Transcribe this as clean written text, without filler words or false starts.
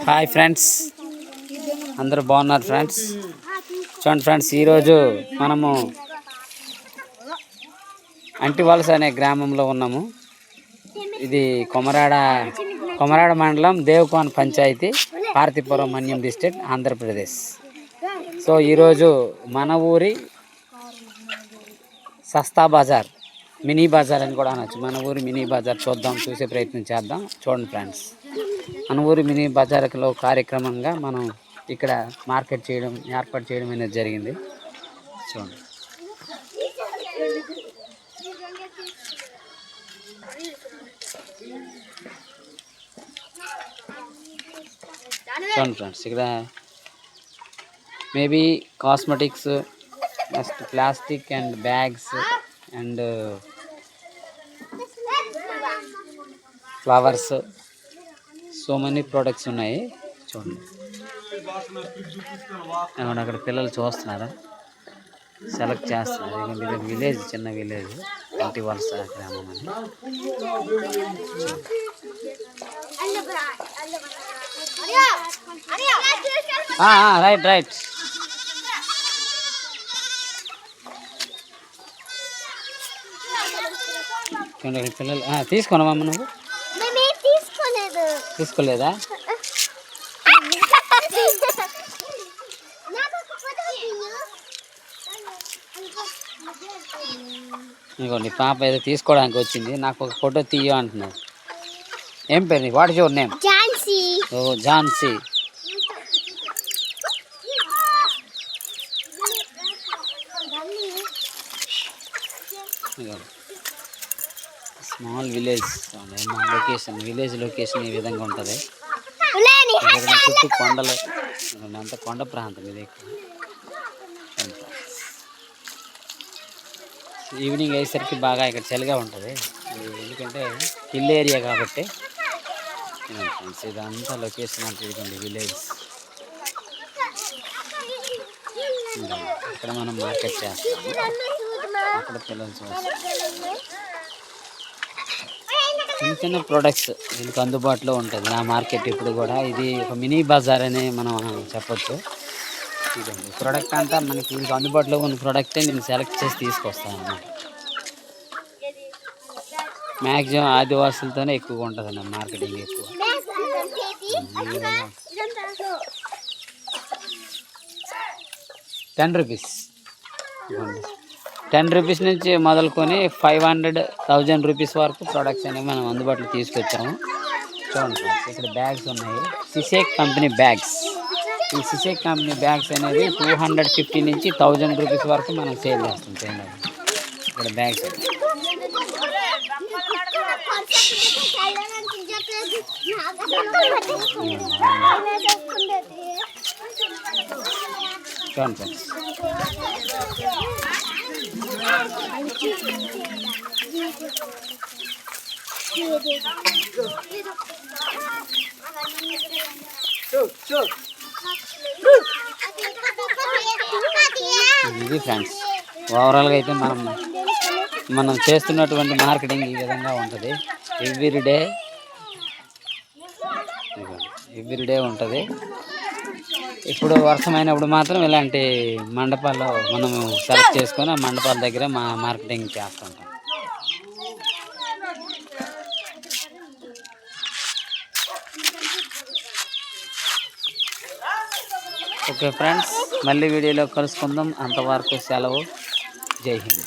Hi friends, అందరూ బాగున్నారు friends. చూడండి ఫ్రెండ్స్, ఈరోజు మనము అంటివలస అనే గ్రామంలో ఉన్నాము. ఇది కొమరాడ మండలం, దేవకోన పంచాయతీ, పార్తీపురం మన్యం డిస్ట్రిక్ట్, ఆంధ్రప్రదేశ్. సో ఈరోజు మన ఊరి సస్తా బజార్, మినీ బజార్ అని కూడా అనొచ్చు. మన ఊరి మినీ బజార్ చూసే ప్రయత్నం చేద్దాం. చూడండి ఫ్రెండ్స్, మన ఊరి మినీ బజార్లో కార్యక్రమంగా మనం ఇక్కడ ఏర్పాటు చేయడం అనేది జరిగింది. చూడండి ఫ్రెండ్స్, ఇక్కడ maybe cosmetics, next plastic and bags and flowers, so many products ఉన్నాయి. చూడండి, అక్కడ పిల్లలు చూస్తున్నారా, సెలెక్ట్ చేస్తున్నారు. ఇది విలేజ్, చిన్న విలేజ్, అంటివలస గ్రామం అని. రైట్ పిల్లలు తీసుకున్నావమ్మ, నువ్వు తీసుకోలేదా? ఇదిగోండి, పాప ఏదో తీసుకోవడానికి వచ్చింది. నాకు ఒక ఫోటో తీయ అంటున్నావు. ఏం పేరు నీకు? What is your name? Oh, Jhansi. Small village village location ఈ విధంగా ఉంటుంది. చుట్టూ కొండలు, అంత కొండ ప్రాంతం ఇది. ఈవినింగ్ అయ్యేసరికి బాగా ఇక్కడ చలిగా ఉంటుంది, ఎందుకంటే హిల్ ఏరియా కాబట్టి. ఇదంతా లొకేషన్ అంటే ఇదిగోండి విలేజ్. ఇక్కడ మనం మార్కెట్ చేస్తాము. అక్కడ పిల్లలు చూస్తాం. చిన్న ప్రోడక్ట్స్ దీనికి అందుబాటులో ఉంటుంది నా మార్కెట్ ఇప్పుడు కూడా. ఇది ఒక మినీ బజార్ అని మనం చెప్పొచ్చు. ఇదండి ప్రోడక్ట్ అంతా మనకి దీనికి అందుబాటులో ఉన్న ప్రోడక్టే నేను సెలెక్ట్ చేసి తీసుకొస్తాను అన్నమాట. మ్యాక్సిమం ఆదివాసులతోనే ఎక్కువగా ఉంటుంది అన్న మార్కెటింగ్ ఎక్కువ. 10 రూపీస్, 10 రూపీస్ నుంచి మొదలుకొని 500,000 రూపీస్ వరకు ప్రొడక్ట్స్ అనేవి మనం అందుబాటులో తీసుకొచ్చాము. చూడండి ఫ్రెండ్స్, ఇక్కడ బ్యాగ్స్ ఉన్నాయి, సిసేక్ కంపెనీ బ్యాగ్స్. ఈ సిసేక్ కంపెనీ బ్యాగ్స్ అనేది 250 నుంచి 1000 రూపీస్ వరకు మనం సేల్ చేస్తాం. ఇక్కడ బ్యాగ్స్ చూడండి ఫ్రెండ్స్. ఇది ఫ్రెండ్స్, ఓవరాల్గా అయితే మనం చేస్తున్నటువంటి మార్కెటింగ్ ఈ విధంగా ఉంటుంది. ఎవ్రీడే ఉంటుంది. ఇప్పుడు వర్షమైనప్పుడు మాత్రం ఇలాంటి మండపాల్లో మనము సెలెక్ట్ చేసుకొని ఆ మండపాల దగ్గర మార్కెటింగ్ చేస్తుంటాం. ఓకే ఫ్రెండ్స్, మళ్ళీ వీడియోలో కలుసుకుందాం. అంతవరకు సెలవు. జై హింద్.